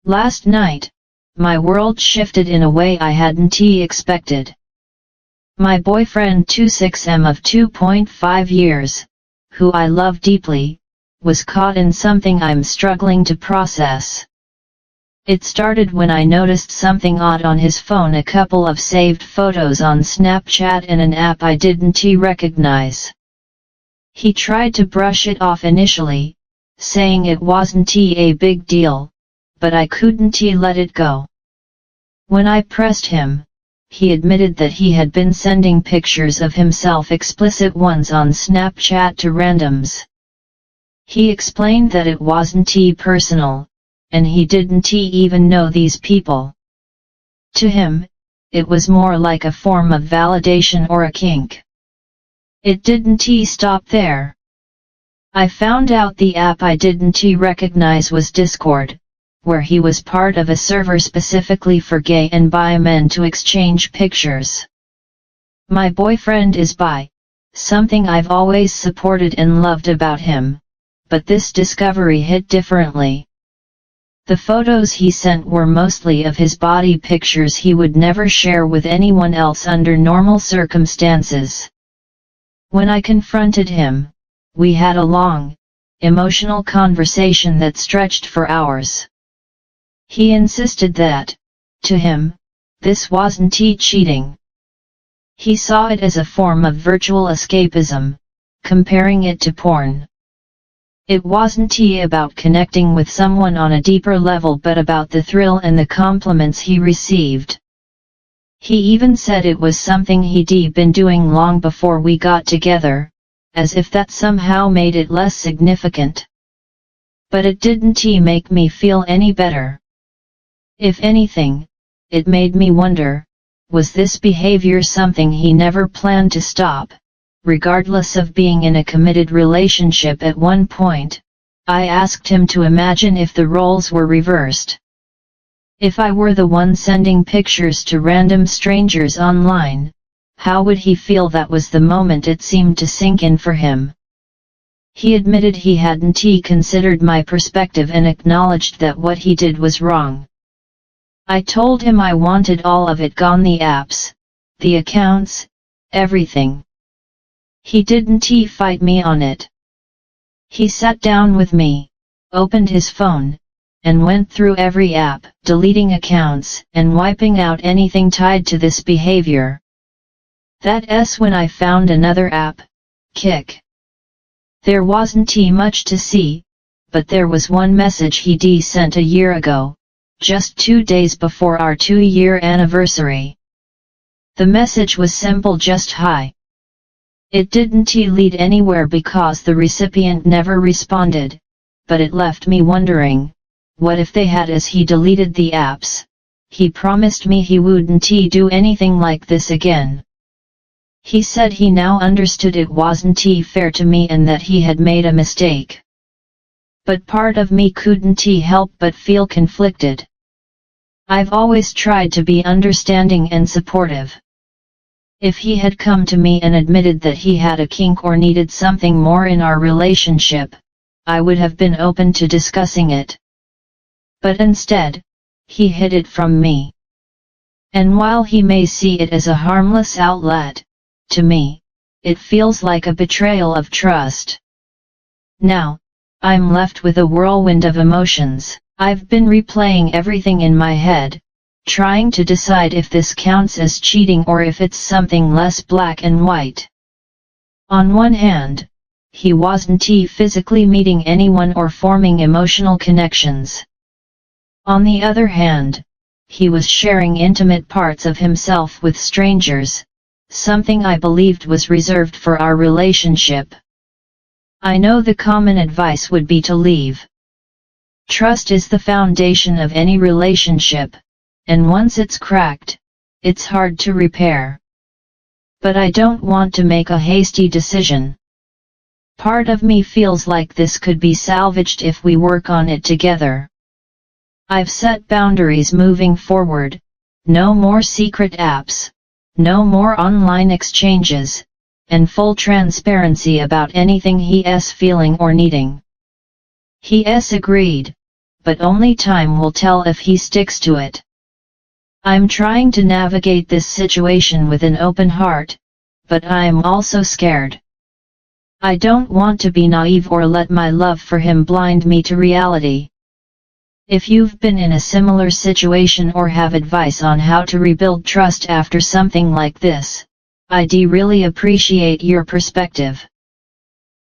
Last night, my world shifted in a way I hadn't expected. My boyfriend 26M of 2.5 years, who I love deeply, was caught in something I'm struggling to process. It started when I noticed something odd on his phone, a couple of saved photos on Snapchat and an app I didn't recognize. He tried to brush it off initially, saying it wasn't a big deal, but I couldn't let it go. When I pressed him, he admitted that he had been sending pictures of himself, explicit ones, on Snapchat to randoms. He explained that it wasn't personal, and he didn't even know these people. To him, it was more like a form of validation or a kink. It didn't stop there. I found out the app I didn't recognize was Discord, where he was part of a server specifically for gay and bi men to exchange pictures. My boyfriend is bi, something I've always supported and loved about him, but this discovery hit differently. The photos he sent were mostly of his body, pictures he would never share with anyone else under normal circumstances. When I confronted him, we had a long, emotional conversation that stretched for hours. He insisted that, to him, this wasn't cheating. He saw it as a form of virtual escapism, comparing it to porn. It wasn't about connecting with someone on a deeper level, but about the thrill and the compliments he received. He even said it was something he'd been doing long before we got together, as if that somehow made it less significant. But it didn't make me feel any better. If anything, it made me wonder, was this behavior something he never planned to stop? Regardless of being in a committed relationship at one point, I asked him to imagine if the roles were reversed. If I were the one sending pictures to random strangers online, how would he feel? That was the moment it seemed to sink in for him. He admitted he hadn't considered my perspective and acknowledged that what he did was wrong. I told him I wanted all of it gone, the apps, the accounts, everything. He didn't fight me on it. He sat down with me, opened his phone, and went through every app, deleting accounts and wiping out anything tied to this behavior. That's when I found another app, Kik. There wasn't much to see, but there was one message he'd sent a year ago, just 2 days before our 2-year anniversary. The message was simple, just hi. It didn't lead anywhere because the recipient never responded, but it left me wondering, what if they had? As he deleted the apps, he promised me he wouldn't do anything like this again. He said he now understood it wasn't fair to me and that he had made a mistake. But part of me couldn't help but feel conflicted. I've always tried to be understanding and supportive. If he had come to me and admitted that he had a kink or needed something more in our relationship, I would have been open to discussing it. But instead, he hid it from me. And while he may see it as a harmless outlet, to me, it feels like a betrayal of trust. Now, I'm left with a whirlwind of emotions. I've been replaying everything in my head, trying to decide if this counts as cheating or if it's something less black and white. On one hand, he wasn't physically meeting anyone or forming emotional connections. On the other hand, he was sharing intimate parts of himself with strangers, something I believed was reserved for our relationship. I know the common advice would be to leave. Trust is the foundation of any relationship, and once it's cracked, it's hard to repair. But I don't want to make a hasty decision. Part of me feels like this could be salvaged if we work on it together. I've set boundaries moving forward, no more secret apps, no more online exchanges, and full transparency about anything he's feeling or needing. He's agreed, but only time will tell if he sticks to it. I'm trying to navigate this situation with an open heart, but I'm also scared. I don't want to be naive or let my love for him blind me to reality. If you've been in a similar situation or have advice on how to rebuild trust after something like this, I'd really appreciate your perspective.